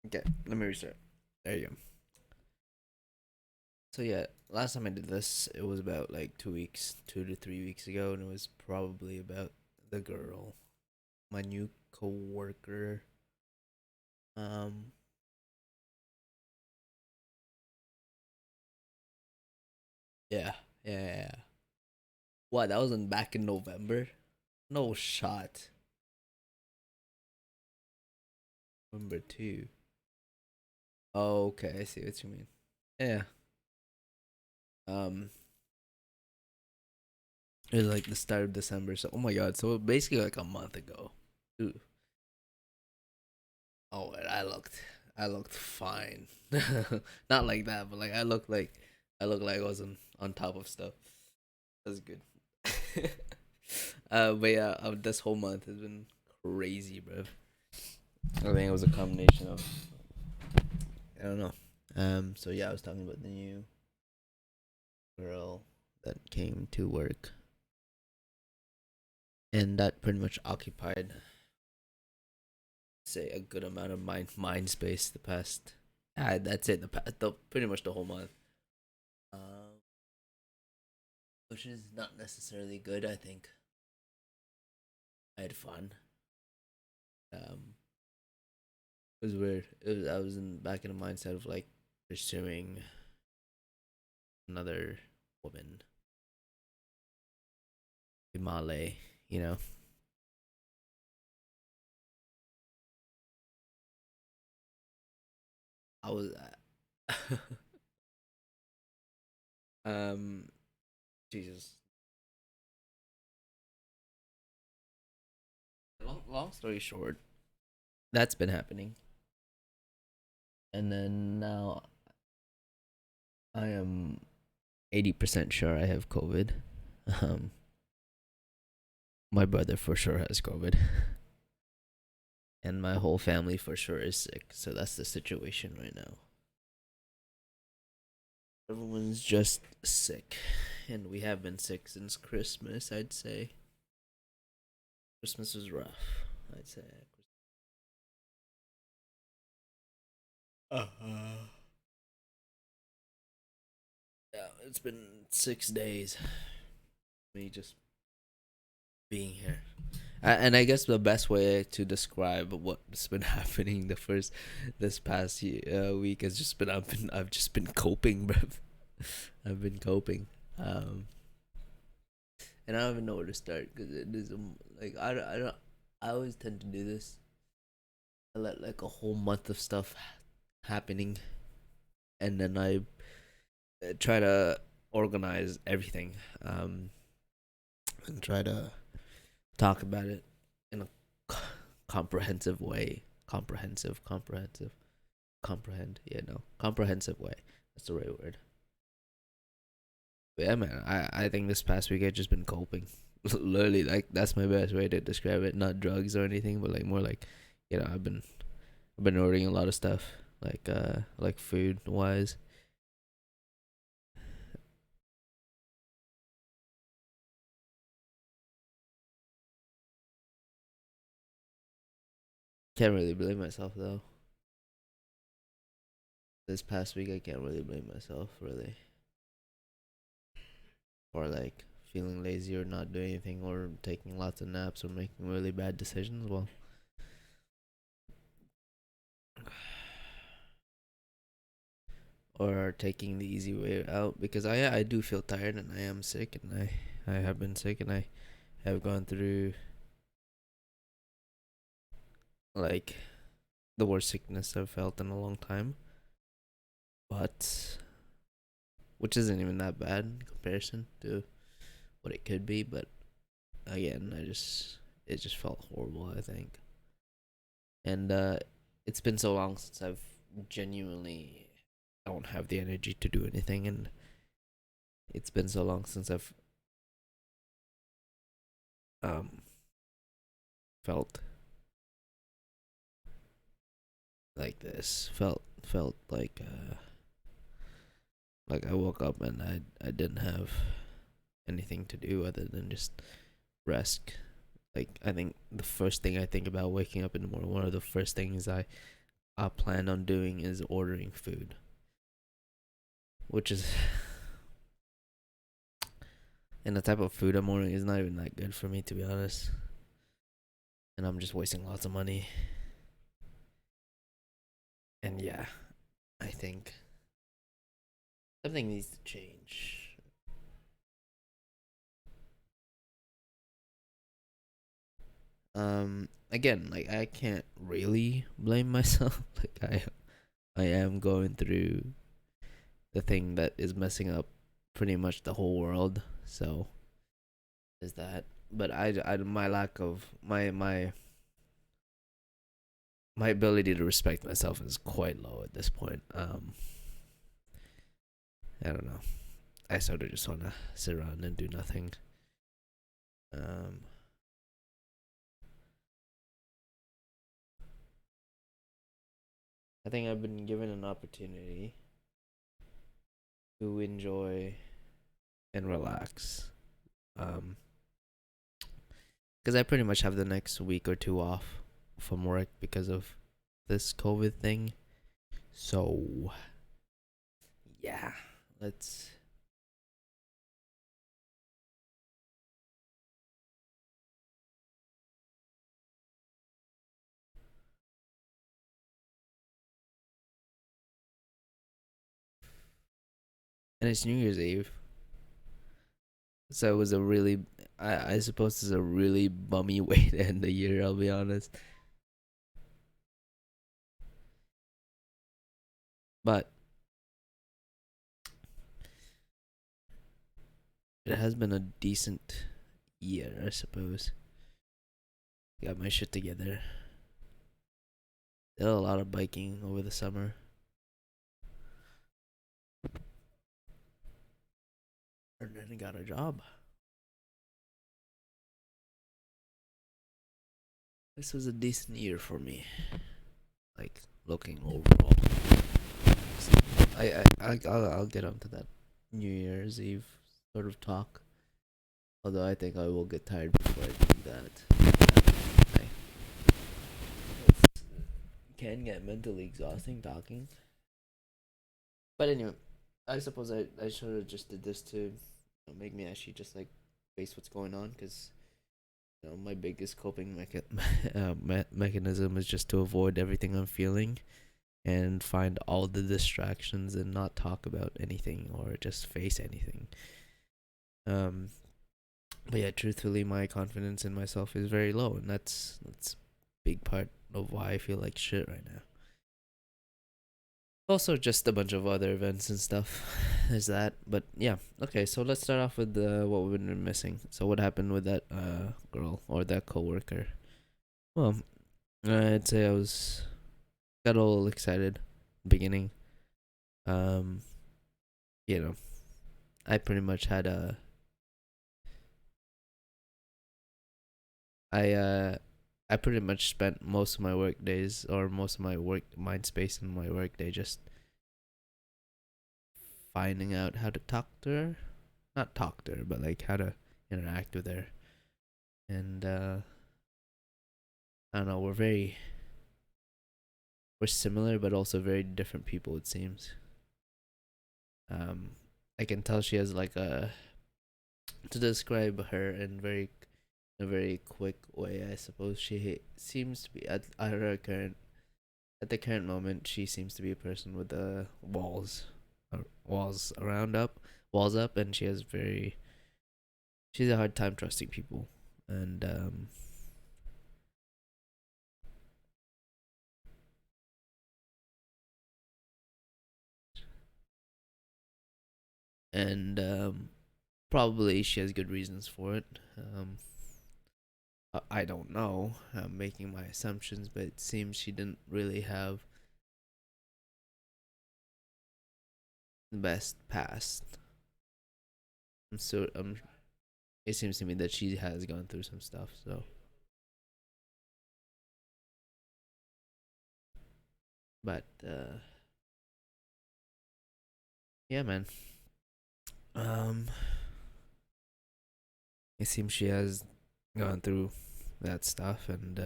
Okay, let me restart. There you go. So yeah, last time I did this, it was about like 2 weeks, 2 to 3 weeks ago, and it was probably about the girl, my new coworker. Um, yeah, yeah. What? That wasn't back in November. No shot. November 2. Oh, okay, I see what you mean. Yeah. Um, it was like the start of December. So, oh my god. So basically like a month ago. Ooh. Oh, and I looked fine. Not like that, but like I looked like I was on top of stuff. That's good. But yeah, this whole month has been crazy, bro. I think it was a combination of I don't know. So yeah, I was talking about the new girl that came to work, and that pretty much occupied, say, a good amount of mind space the past. That's it. The pretty much the whole month. Um, which is not necessarily good. I think I had fun. Um, it was weird. I was back in the mindset of like pursuing another woman, Himale. You know, I was. um, Jesus. Long story short, that's been happening, and then now I am 80% sure I have COVID. Um, my brother for sure has COVID, and my whole family for sure is sick. So that's the situation right now. Everyone's just sick, and we have been sick since Christmas. I'd say Christmas was rough. I'd say. Yeah, it's been 6 days. Me just being here. And I guess the best way to describe what's been happening this past week has just been I've just been coping, bro. I've been coping, um, and I don't even know where to start because it is like I don't I always tend to do this. I let like a whole month of stuff happening, and then I try to organize everything, um, and try to talk about it in a comprehensive way. Comprehend. Yeah, no, comprehensive way. That's the right word. But yeah, man. I think this past week I've just been coping. Literally, like that's my best way to describe it. Not drugs or anything, but like more like, I've been ordering a lot of stuff, like food wise. Can't really blame myself though. This past week I can't really blame myself really, or like feeling lazy or not doing anything or taking lots of naps or making really bad decisions. Well, or taking the easy way out because I do feel tired and I am sick and I have been sick and I have gone through like the worst sickness I've felt in a long time, but which isn't even that bad in comparison to what it could be. But again, it just felt horrible. I think, and it's been so long since I've genuinely don't have the energy to do anything, and it's been so long since I've um felt like this. Felt like I woke up and I didn't have anything to do other than just rest. Like I think the first thing I think about waking up in the morning, one of the first things I plan on doing is ordering food, which is and the type of food I'm ordering is not even that good for me, to be honest. And I'm just wasting lots of money. And yeah, I think something needs to change. Again, like I can't really blame myself. Like I am going through the thing that is messing up pretty much the whole world. So is that. But I my lack of my ability to respect myself is quite low at this point. I don't know. I sort of just want to sit around and do nothing. Um, I think I've been given an opportunity to enjoy and relax. Um, because I pretty much have the next week or two off from work because of this COVID thing. So, yeah, let's. And it's New Year's Eve, so it was a really, I suppose it's a really bummy way to end the year. I'll be honest, but it has been a decent year, I suppose. Got my shit together. Did a lot of biking over the summer. And then I got a job. This was a decent year for me. Like looking overall. I'll get onto that New Year's Eve sort of talk. Although I think I will get tired before I do that. It can get mentally exhausting talking. But anyway, I suppose I should have just did this to make me actually just like face what's going on, because my biggest coping mechanism is just to avoid everything I'm feeling and find all the distractions and not talk about anything or just face anything. Um, but yeah, truthfully, my confidence in myself is very low, and that's a big part of why I feel like shit right now. Also, just a bunch of other events and stuff. There's that, but yeah. Okay, so let's start off with what we've been missing. So, what happened with that girl or that coworker? Well, I'd say I was got a little excited beginning. Um, you know, I pretty much had a I I pretty much spent most of my work days or most of my work mind space in my work day just finding out how to talk to her. Not talk to her, but like how to interact with her. And I don't know, we're similar but also very different people, it seems. Um I can tell she has like a to describe her in a very quick way, I suppose she seems to be at the current moment she seems to be a person with the walls around up walls up, and she's a hard time trusting people. And and probably she has good reasons for it. I don't know, I'm making my assumptions, but it seems she didn't really have the best past. It seems to me that she has gone through some stuff. So, but yeah, man. Um, it seems she has gone through that stuff, and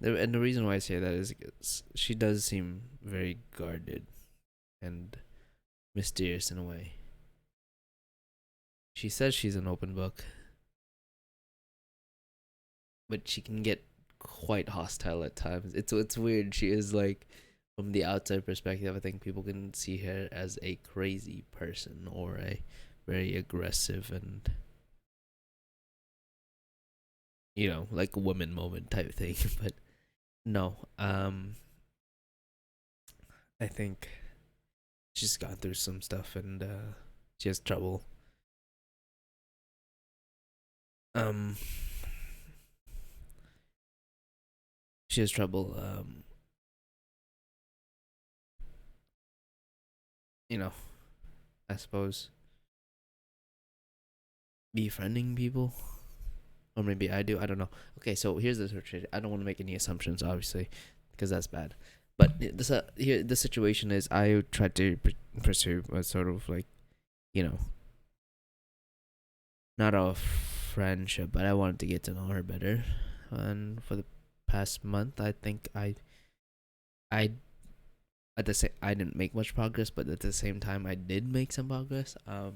And the reason why I say that is because she does seem very guarded and mysterious in a way. She says she's an open book, but she can get quite hostile at times. It's weird. She is like, from the outside perspective, I think people can see her as a crazy person or a very aggressive and, like a woman moment type thing. But no, I think she's gone through some stuff and she has trouble. Um, she has trouble. You know, I suppose befriending people, or maybe I do. I don't know. Okay, so here's the situation. I don't want to make any assumptions, obviously, because that's bad. But here the situation is, I tried to pursue a sort of like, you know, not a friendship, but I wanted to get to know her better. And for the past month, I think I I didn't make much progress, but at the same time, I did make some progress. I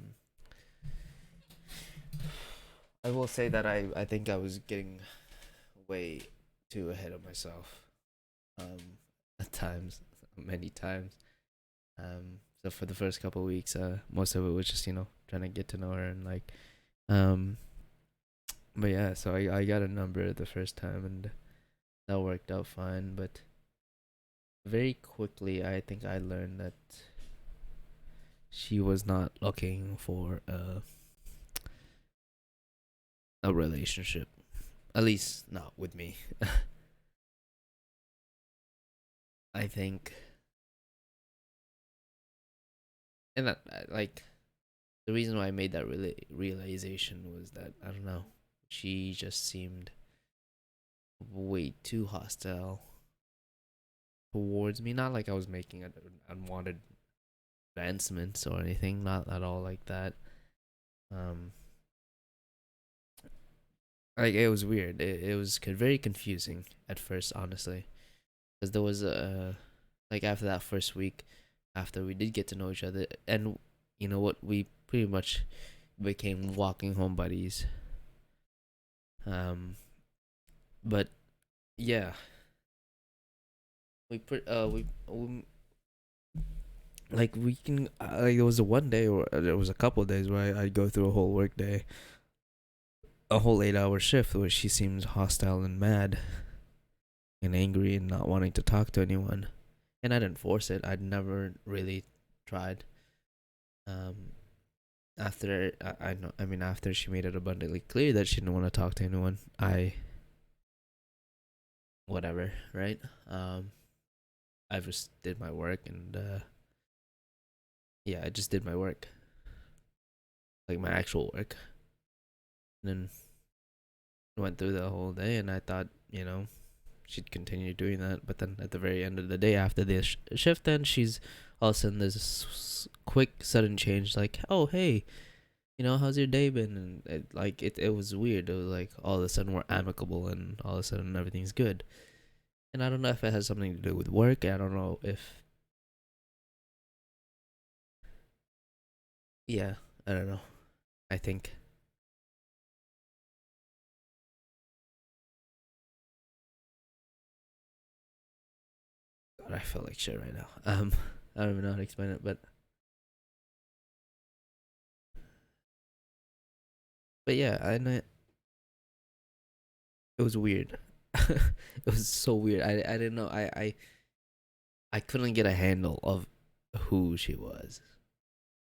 will say that I think I was getting way too ahead of myself. At times, many times. So for the first couple of weeks, most of it was just trying to get to know her and like, um, but yeah. So I got a number the first time and that worked out fine. But very quickly, I think I learned that she was not looking for a relationship. At least not with me. I think, and that like the reason why I made that realization was that I don't know, she just seemed way too hostile towards me. Not like I was making unwanted advancements or anything. Not at all like that. Um, like it was weird. It was very confusing at first, honestly, because there was a like after that first week, after we did get to know each other, and you know what, we pretty much became walking home buddies. Um, but yeah, we like we can like there was a one day or there was a couple of days where I'd go through a whole work day, a whole 8 hour shift where she seems hostile and mad and angry and not wanting to talk to anyone, and I didn't force it. I'd never really tried. Um, after I know, I mean, after she made it abundantly clear that she didn't want to talk to anyone, I whatever, right? I just did my work and yeah, I just did my work, like my actual work, and then went through the whole day, and I thought, she'd continue doing that. But then at the very end of the day, after the shift, then she's all of a sudden there's this quick sudden change, like, oh hey, how's your day been? And it was weird. It was like all of a sudden we're amicable, and all of a sudden everything's good. And I don't know if it has something to do with work. I don't know if, yeah, I don't know. I think, God, I feel like shit right now. I don't even know how to explain it, but yeah, it was weird. It was so weird. I didn't know. I couldn't get a handle of who she was.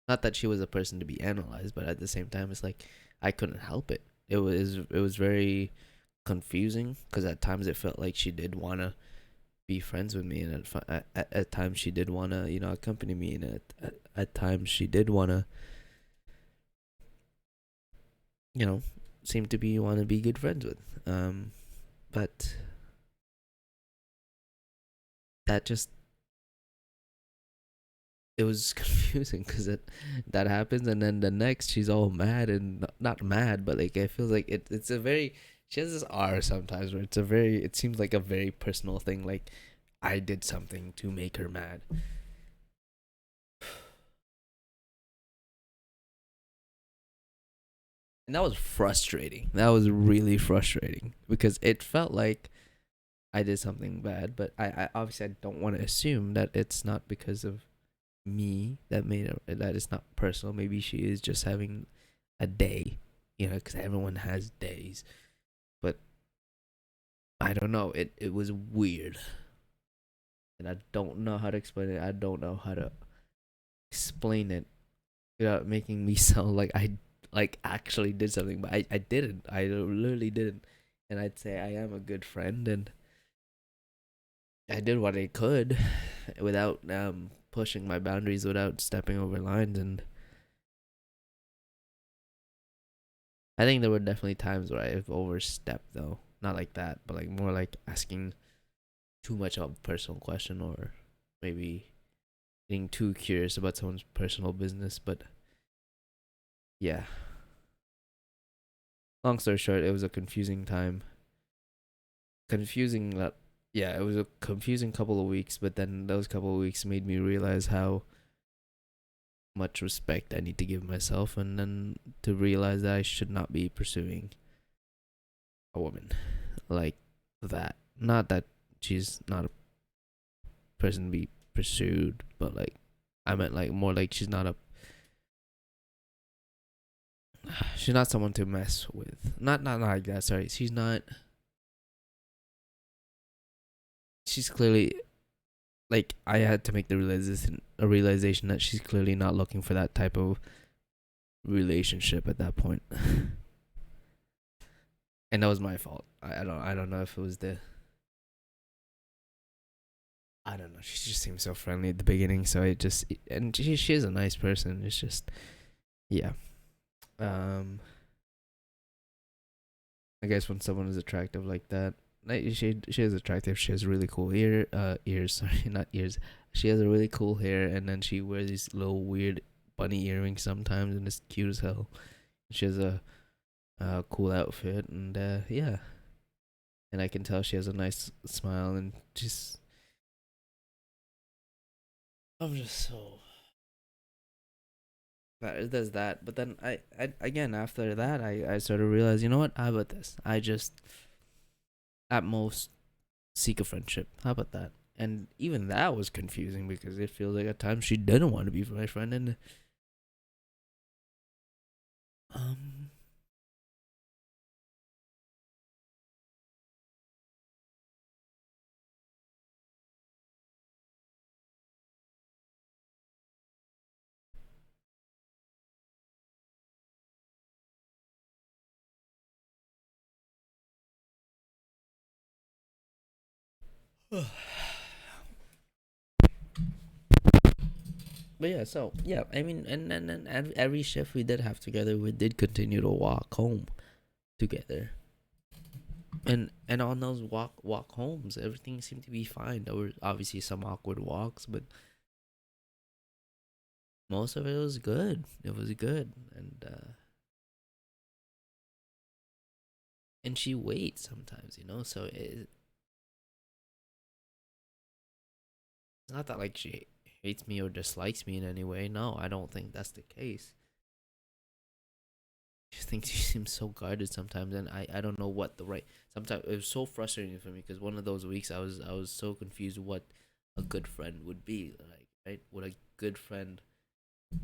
Not that she was a person to be analyzed, but at the same time, it's like I couldn't help it. It was very confusing because at times it felt like she did wanna be friends with me, and at times she did wanna accompany me, and at times she did wanna you know seem to be wanna be good friends with. But that just it was confusing because that happens, and then the next she's all mad and not mad, but like it feels like it's a very She has this R sometimes where it seems like a very personal thing. Like I did something to make her mad. And that was frustrating. That was really frustrating because it felt like I did something bad, but I obviously I don't want to assume that it's not because of me that made it, that it's not personal. Maybe she is just having a day, because everyone has days. But I don't know. It was weird, and I don't know how to explain it. I don't know how to explain it without making me sound like I actually did something, but I didn't. I literally didn't. And I'd say I am a good friend, and I did what I could without pushing my boundaries, without stepping over lines. And I think there were definitely times where I've overstepped, though. Not like that, but like more like asking too much of a personal question, or maybe getting too curious about someone's personal business. But yeah, long story short, it was a confusing time. Confusing that, yeah, it was a confusing couple of weeks, but then those couple of weeks made me realize how much respect I need to give myself, and then to realize that I should not be pursuing a woman like that. Not that she's not a person to be pursued, but like I meant like more like she's not someone to mess with. Not like that. Sorry, she's clearly, like, I had to make the realization that she's clearly not looking for that type of relationship at that point. And that was my fault. I don't know if it was the, I don't know. She just seemed so friendly at the beginning, so it just, and she is a nice person. It's just, yeah. Um, I guess when someone is attractive like that, like she is attractive. She has really cool ears. Sorry, not ears. She has a really cool hair, and then she wears these little weird bunny earrings sometimes, and it's cute as hell. She has a cool outfit, and yeah, and I can tell she has a nice smile, and just, I'm just so, that it does that. But then I again, after that, I sort of realized, you know what? How about this? I just at most seek a friendship. How about that? And even that was confusing because it feels like at times she didn't want to be my friend, and um, but yeah, so yeah, I mean, and every shift we did have together, we did continue to walk home together, and on those walk homes, everything seemed to be fine. There were obviously some awkward walks, but most of it was good. It was good, and she waits sometimes, So it's not that like she hates me or dislikes me in any way. No, I don't think that's the case. She thinks she seems so guarded sometimes, and I don't know what the right. Sometimes it was so frustrating for me because one of those weeks I was so confused what a good friend would be like. Right? Would a good friend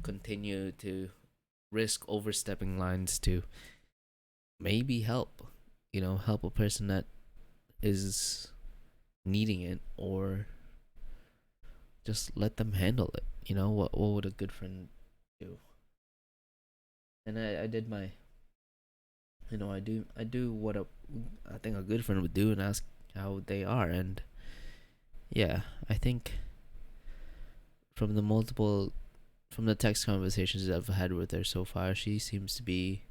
continue to risk overstepping lines to maybe help, help a person that is needing it, or just let them handle it? What would a good friend do? And I did my, I do what I think a good friend would do, and ask how they are. And yeah, I think from the multiple from the text conversations I've had with her so far, she seems to be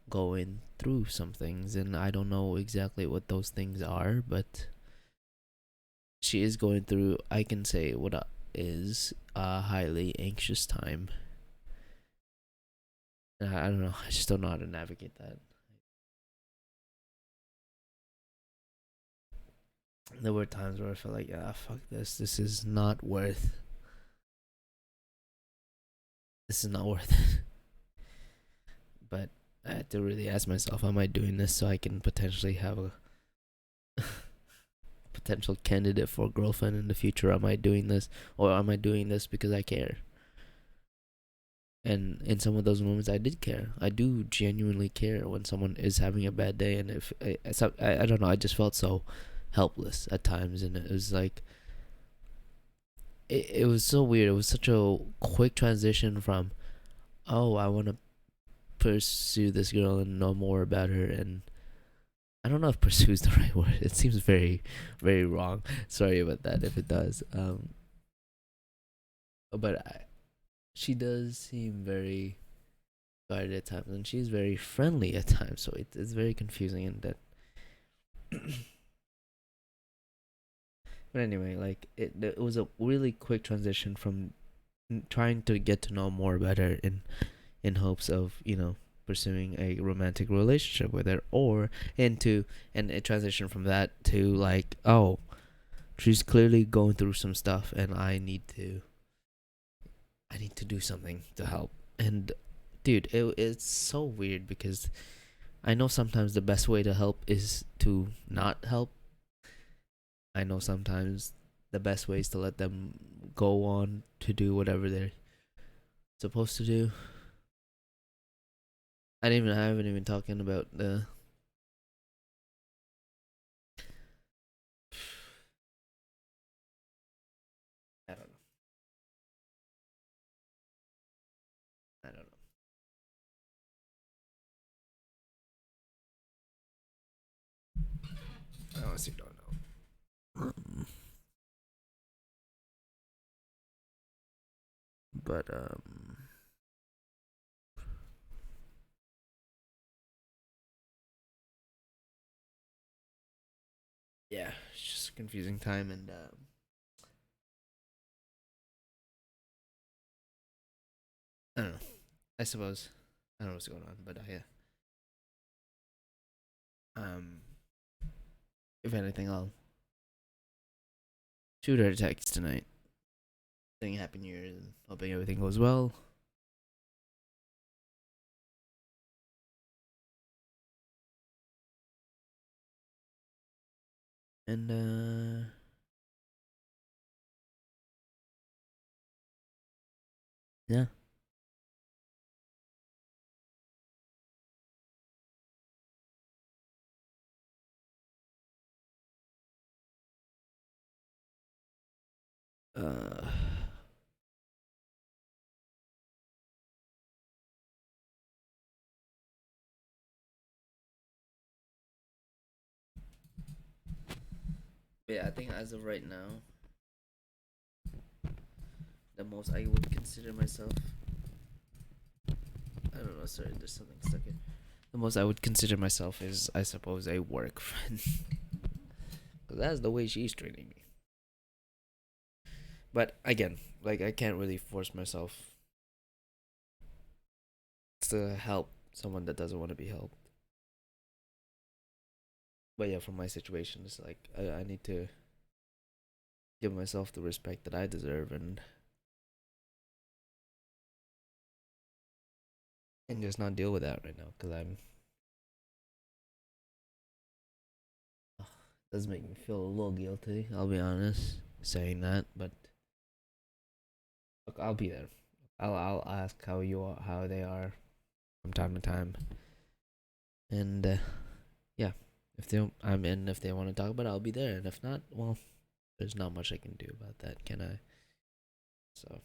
going through some things, and I don't know exactly what those things are, but she is going through, I can say what is a highly anxious time. I don't know. I just don't know how to navigate that. There were times where I felt like, yeah, fuck this. This is not worth. This is not worth it. But I had to really ask myself, am I doing this so I can potentially have a potential candidate for a girlfriend in the future? Am I doing this, or am I doing this because I care? And in some of those moments, I did care. I do genuinely care when someone is having a bad day, and if I don't know, I just felt so helpless at times, and it was like it was so weird. It was such a quick transition from, oh, I want to pursue this girl and know more about her, and I don't know if pursue is the right word. It seems very, very wrong. Sorry about that if it does. But she does seem very guarded at times, and she's very friendly at times. So it's very confusing, and that. But anyway, like it was a really quick transition from trying to get to know more about her in hopes of pursuing a romantic relationship with her, or into and it transitioned from that to like, oh, she's clearly going through some stuff, and I need to do something to help. And dude, it's so weird because I know sometimes the best way to help is to not help. I know sometimes the best way is to let them go on to do whatever they're supposed to do. I haven't even talking about the I don't know. I don't know. I honestly don't know. But yeah, it's just a confusing time, and I don't know. I suppose I don't know what's going on, but yeah. Um, if anything, I'll shoot her a text tonight, saying Happy New Year and hoping everything goes well. And yeah. Uh, yeah, I think as of right now, the most I would consider myself. I don't know. Sorry, there's something stuck in. The most I would consider myself is, I suppose, a work friend. Cause that's the way she's treating me. But again, like I can't really force myself to help someone that doesn't want to be helped. But yeah, from my situation, it's like I need to give myself the respect that I deserve, and just not deal with that right now because I'm. Ugh, it does make me feel a little guilty. I'll be honest saying that, but look, I'll be there. I'll ask how you are, how they are from time to time, and yeah, if they I'm in, if they want to talk about it, I'll be there, and if not, well, there's not much I can do about that, can I? So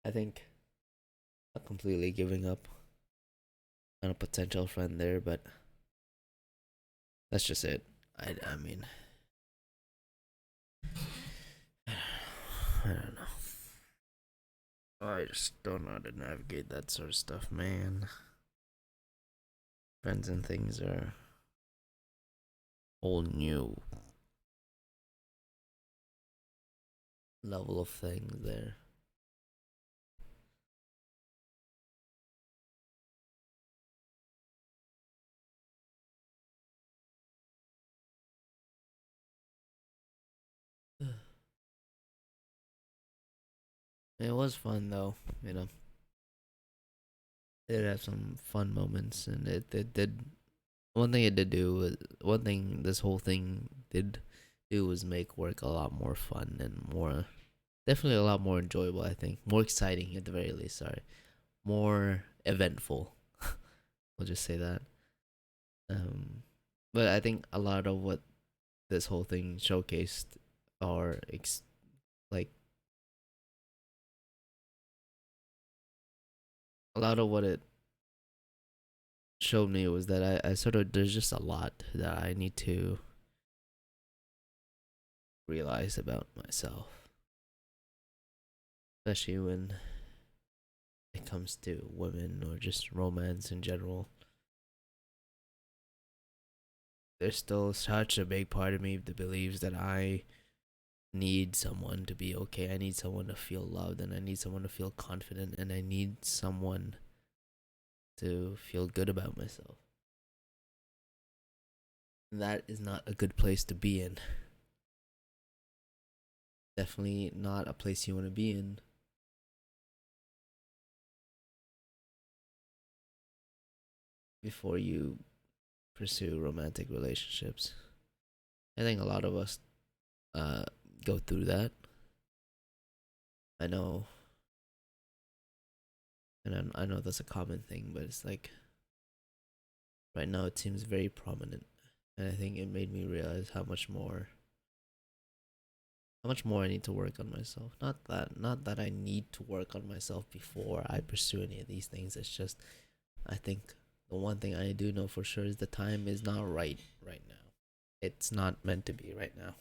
I think I'm completely giving up on a potential friend there, but that's just it. I mean, I don't know. I just don't know how to navigate that sort of stuff, man. Friends and things are whole new level of things there. It was fun though, you know. It had some fun moments, and it did. One thing it did do was one thing this whole thing did do was make work a lot more fun and more definitely a lot more enjoyable. I think more exciting at the very least. Sorry, more eventful. We'll just say that. Um, but I think a lot of what this whole thing showcased are like a lot of what it showed me was that I sort of there's just a lot that I need to realize about myself, especially when it comes to women or just romance in general. There's still such a big part of me that believes that I need someone to be okay. I need someone to feel loved, and I need someone to feel confident, and I need someone to feel good about myself. And that is not a good place to be in. Definitely not a place you want to be in before you pursue romantic relationships. I think a lot of us uh, go through that. I know, and I know that's a common thing, but it's like right now it seems very prominent, and I think it made me realize how much more I need to work on myself. Not that I need to work on myself before I pursue any of these things. It's just I think the one thing I do know for sure is the time is not right now. It's not meant to be right now.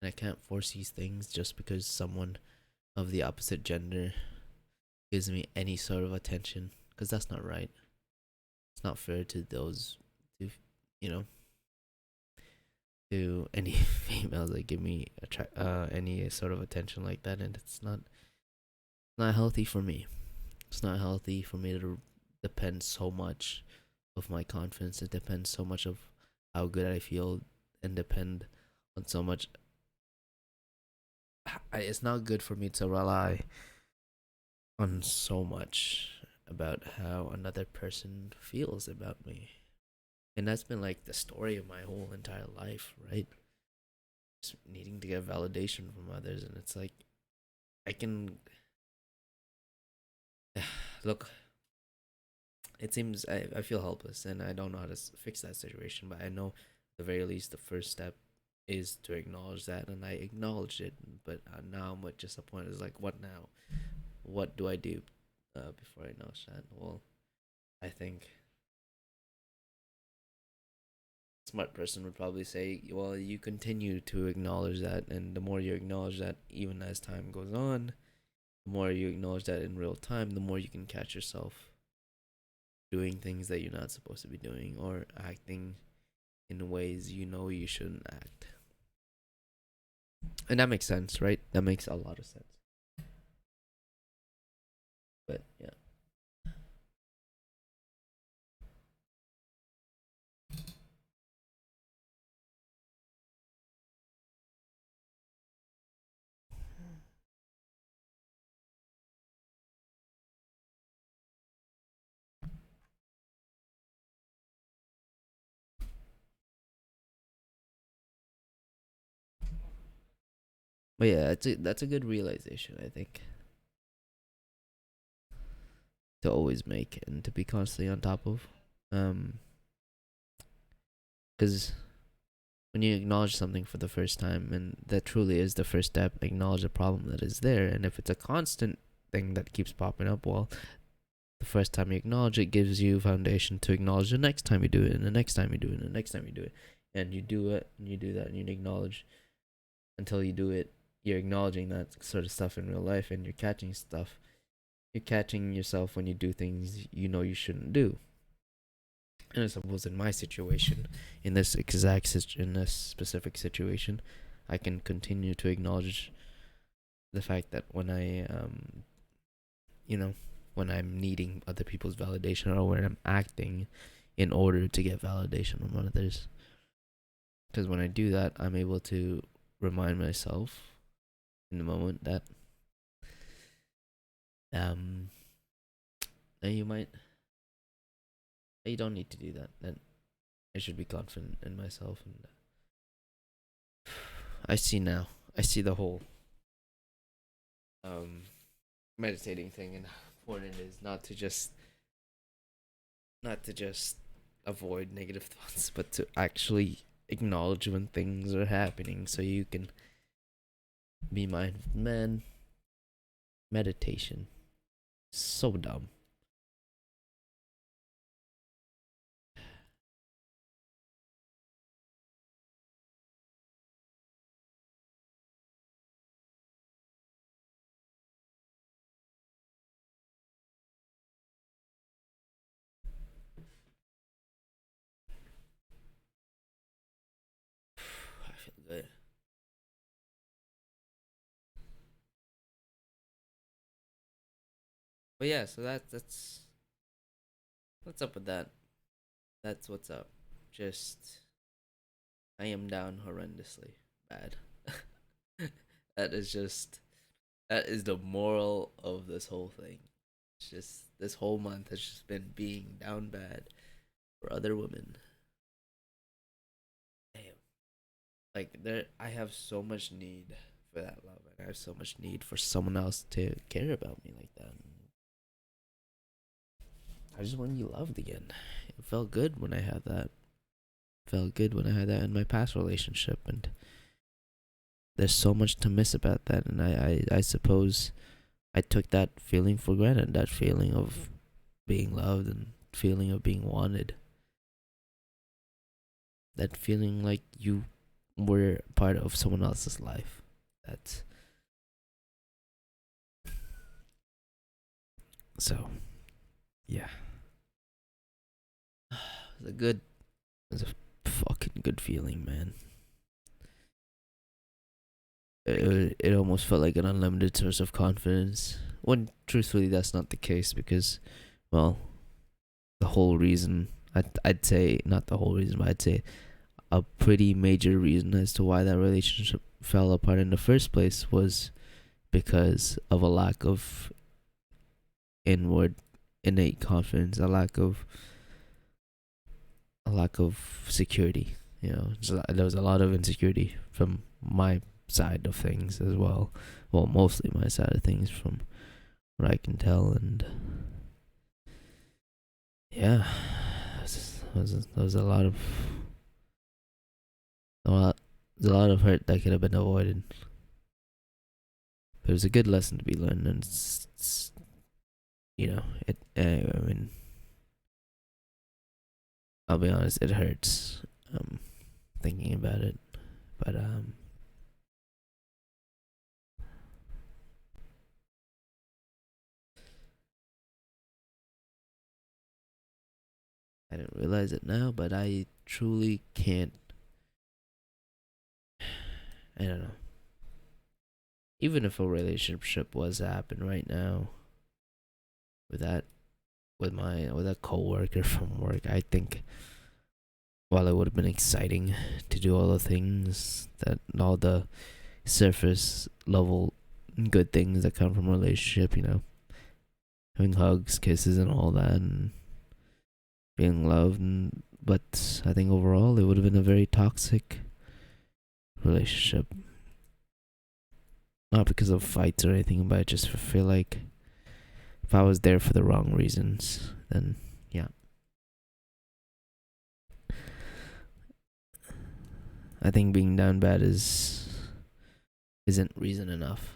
And I can't force these things just because someone of the opposite gender gives me any sort of attention, because that's not right. It's not fair to those to you know to any females that give me any sort of attention like that, and it's not healthy for me. It's not healthy for me to depend so much of my confidence. It depends so much of how good I feel, and depend on so much. It's not good for me to rely on so much about how another person feels about me. And that's been like the story of my whole entire life, right? Just needing to get validation from others. And it's like, I can look, it seems I feel helpless and I don't know how to fix that situation, but I know at the very least the first step is to acknowledge that. And I acknowledged it, but now I'm at just a point is like, what now? What do I do before I acknowledge that? Well, I think smart person would probably say, well, you continue to acknowledge that, and the more you acknowledge that, even as time goes on, the more you acknowledge that in real time, the more you can catch yourself doing things that you're not supposed to be doing, or acting in ways you know you shouldn't act. And that makes sense, right? That makes a lot of sense. But yeah. But yeah, that's a good realization, I think, to always make and to be constantly on top of. Because when you acknowledge something for the first time, and that truly is the first step, acknowledge a problem that is there. And if it's a constant thing that keeps popping up, well, the first time you acknowledge it gives you foundation to acknowledge the next time you do it, and the next time you do it, and the next time you do it. And you do it, and you do that, and you acknowledge until you do it. You're acknowledging that sort of stuff in real life, and you're catching stuff. You're catching yourself when you do things you know you shouldn't do. And I suppose in my situation, in this specific situation, I can continue to acknowledge the fact that when you know, when I'm needing other people's validation, or when I'm acting in order to get validation from others, because when I do that, I'm able to remind myself in the moment that Um, and you might, you don't need to do that. Then I should be confident in myself, and I see now. I see the whole um meditating thing, and how important it is not to just avoid negative thoughts, but to actually acknowledge when things are happening, so you can be mindful. Man, meditation, so dumb. I feel good. But yeah, so that's what's up with that. That's what's up. Just I am down horrendously bad. that is just that is the moral of this whole thing. It's just this whole month has just been being down bad for other women. Damn. Like there I have so much need for that love, and I have so much need for someone else to care about me like that. I just want to be loved again. It felt good when I had that. It felt good when I had that in my past relationship, and there's so much to miss about that. And I suppose I took that feeling for granted. That feeling of being loved and feeling of being wanted. That feeling like you were part of someone else's life. That's so yeah. It's a good, it's a fucking good feeling, man. It almost felt like an unlimited source of confidence. When truthfully, that's not the case because, well, the whole reason I'd say not the whole reason, but I'd say a pretty major reason as to why that relationship fell apart in the first place was because of a lack of inward innate confidence, a lack of security. You know, so there was a lot of insecurity from my side of things as well. Well, mostly my side of things from what I can tell, and yeah, there was a lot, there's a lot of hurt that could have been avoided. But it was a good lesson to be learned, and you know, it. I mean, I'll be honest, it hurts. Thinking about it, but I didn't realize it now, but I truly can't. I don't know. Even if a relationship was to happen right now with that with a coworker from work, I think while it would have been exciting to do all the things that all the surface level good things that come from a relationship, you know, having hugs, kisses, and all that, and being loved, but I think overall it would have been a very toxic relationship. Not because of fights or anything, but I just feel like if I was there for the wrong reasons, then yeah. I think being down bad isn't reason enough.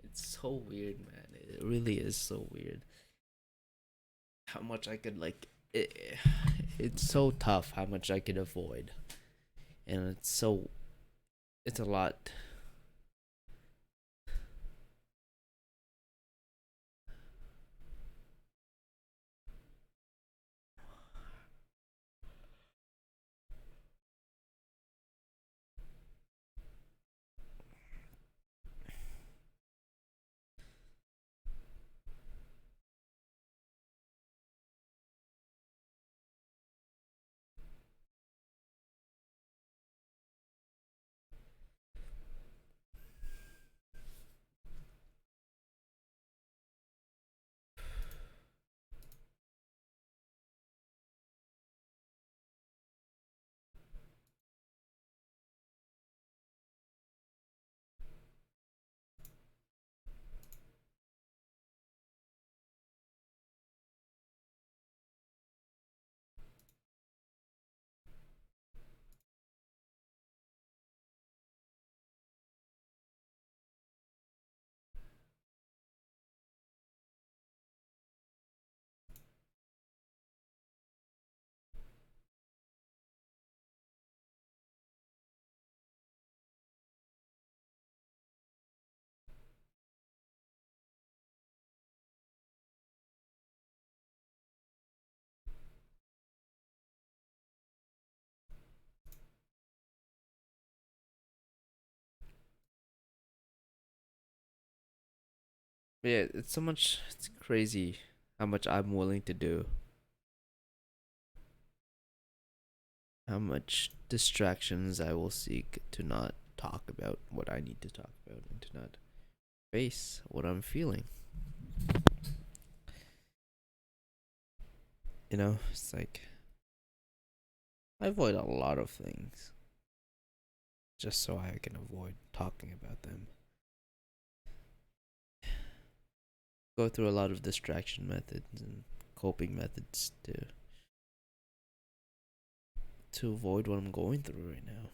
It's so weird, man. It really is so weird. How much I could like it's so tough how much I could avoid. And it's a lot. But yeah, it's so much. It's crazy how much I'm willing to do, how much distractions I will seek to not talk about what I need to talk about and to not face what I'm feeling. It's like I avoid a lot of things just so I can avoid talking about them. Go through a lot of distraction methods and coping methods to avoid what I'm going through right now.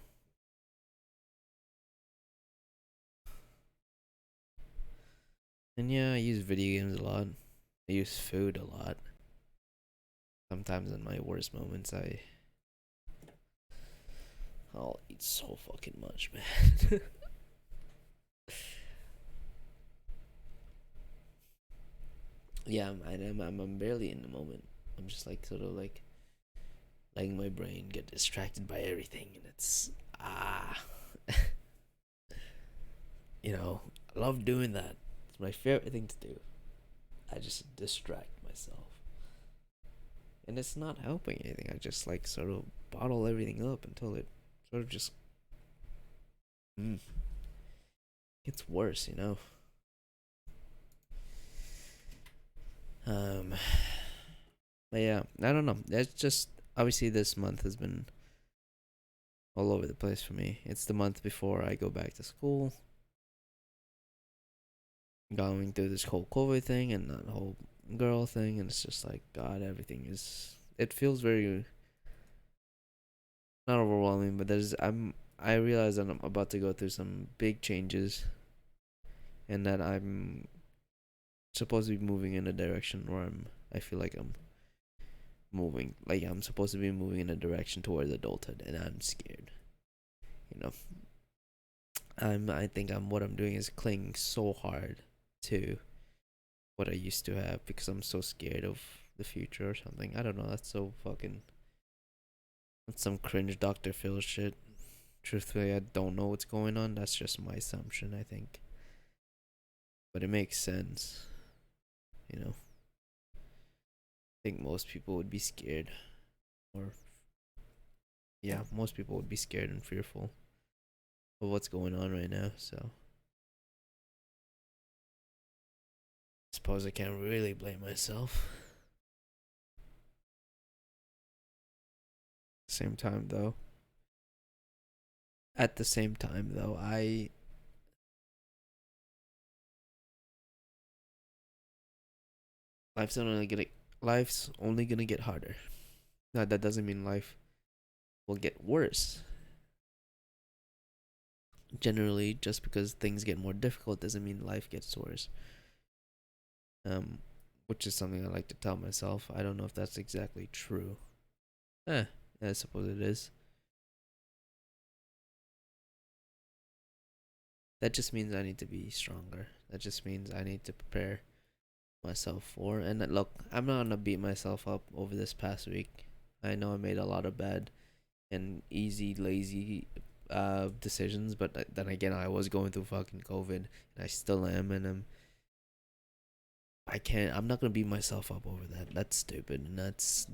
And yeah, I use video games a lot. I use food a lot. Sometimes in my worst moments, I'll eat so fucking much, man. Yeah, I'm barely in the moment. I'm just like sort of like letting my brain get distracted by everything, and it's ah, I love doing that. It's my favorite thing to do. I just distract myself, and it's not helping anything. I just like sort of bottle everything up until it sort of just mm, gets worse. Um, but yeah, I don't know. It's just obviously this month has been all over the place for me. It's the month before I go back to school. Going through this whole COVID thing and that whole girl thing, and it's just like God, everything is. It feels very not overwhelming, but I realize that I'm about to go through some big changes, and that I'm supposed to be moving in a direction where I feel like I'm moving, like I'm supposed to be moving in a direction towards adulthood, and I'm scared. You know, I think what I'm doing is clinging so hard to what I used to have because I'm so scared of the future or something. I don't know. That's some cringe Dr. Phil shit. Truthfully, I don't know what's going on. That's just my assumption, I think. But it makes sense. You know, I think most people would be scared. Or, yeah, most people would be scared and fearful of what's going on right now. So, I suppose I can't really blame myself. Same time, though. At the same time, though, life's only gonna life's only gonna get harder. Now that doesn't mean life will get worse. Generally, just because things get more difficult doesn't mean life gets worse. Um, which is something I like to tell myself. I don't know if that's exactly true. Eh, I suppose it is. That just means I need to be stronger. That just means I need to prepare myself for. And look, I'm not gonna beat myself up over this past week. I know I made a lot of bad and easy, lazy decisions, but then again, I was going through fucking COVID, and I still am, and I can't. I'm not gonna beat myself up over that. That's stupid, and that's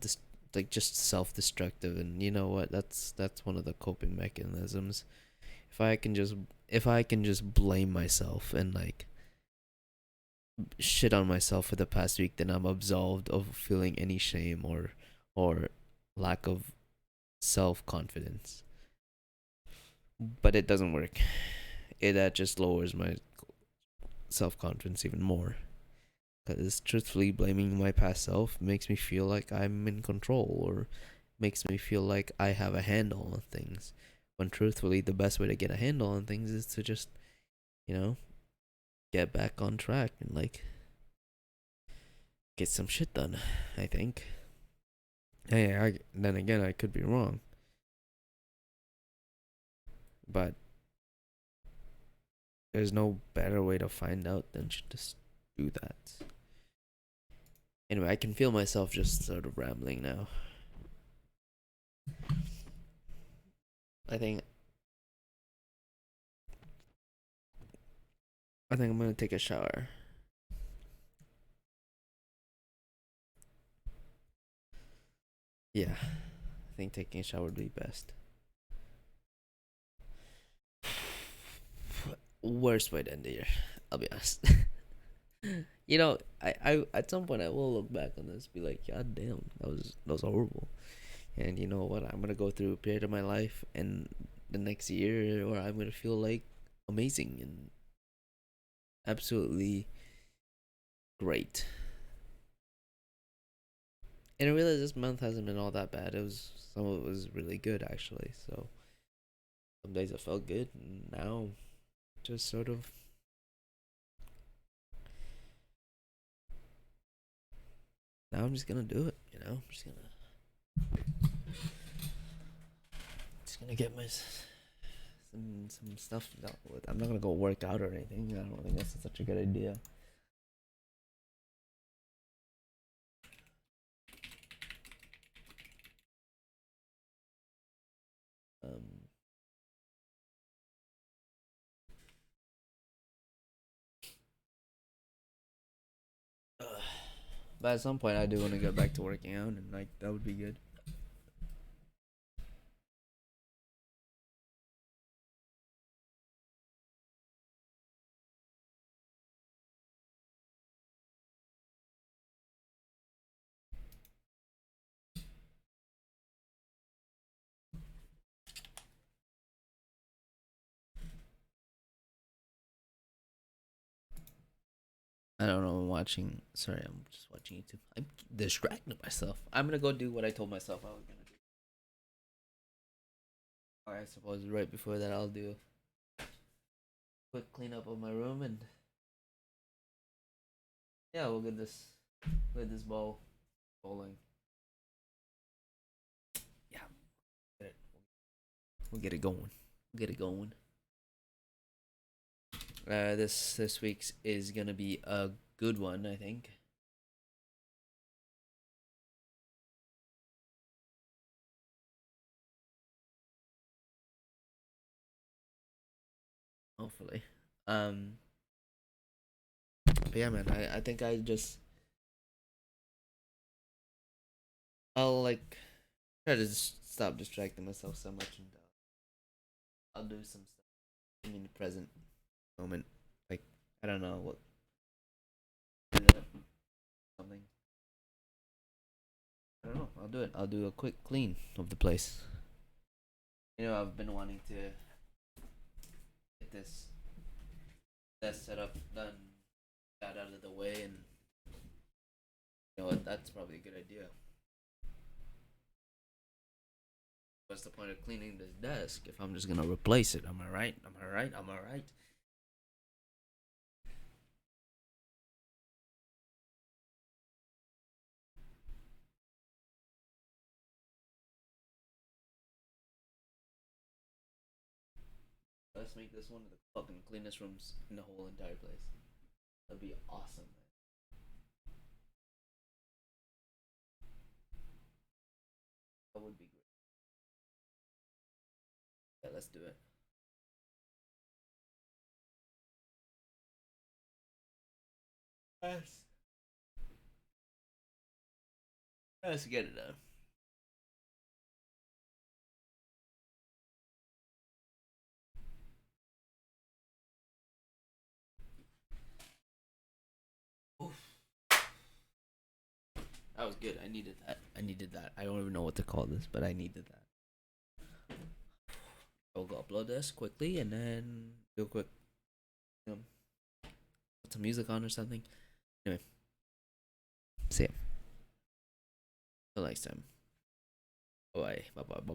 like just self-destructive. And you know what? That's one of the coping mechanisms. If I can just if I can just blame myself and like shit on myself for the past week, then I'm absolved of feeling any shame or lack of self confidence. But it doesn't work. That just lowers my self confidence even more. Because truthfully, blaming my past self makes me feel like I'm in control or makes me feel like I have a handle on things. When truthfully, the best way to get a handle on things is to just, you know, get back on track and like get some shit done, I think. Hey, then again, I could be wrong. But there's no better way to find out than to just do that. Anyway, I can feel myself just sort of rambling now. I think I think I'm gonna take a shower. Yeah, I think taking a shower would be best. Worst way to end the year. I'll be honest. I at some point I will look back on this, be like, God damn, that was horrible. And you know what? I'm gonna go through a period of my life, and the next year, or I'm gonna feel like amazing and absolutely great. And I realized this month hasn't been all that bad. Some of it was really good actually. So some days I felt good, and now just sort of now I'm just gonna do it. I'm just gonna get my some stuff dealt with. I'm not gonna go work out or anything. I don't think that's such a good idea. Um, but at some point, I do want to get back to working out, and like that would be good. I don't know. I'm watching. Sorry, I'm just watching YouTube. I'm distracting myself. I'm gonna go do what I told myself I was gonna do. Or I suppose right before that, I'll do a quick cleanup of my room, and yeah, we'll get this ball rolling. Yeah, get it. We'll get it going. We'll get it going. This week's is gonna be a good one, I think. Hopefully. Um, but yeah, man, I think I'll like try to just stop distracting myself so much, and I'll do some stuff in the present moment. Like I don't know what something. I don't know. I'll do it. I'll do a quick clean of the place. I've been wanting to get this desk setup done, got out of the way, and you know what? That's probably a good idea. What's the point of cleaning this desk if I'm just gonna replace it? Am I right? Am I right? Am I right? Let's make this one of the fucking cleanest rooms in the whole entire place. That'd be awesome, man. That would be great. Yeah, let's do it. Let's let's get it done. Oof. That was good. I needed that. I needed that. I don't even know what to call this, but I needed that. I'll go upload this quickly and then do a quick um, put some music on or something. Anyway, see ya. Till next time. Bye bye. Bye bye. Bye bye.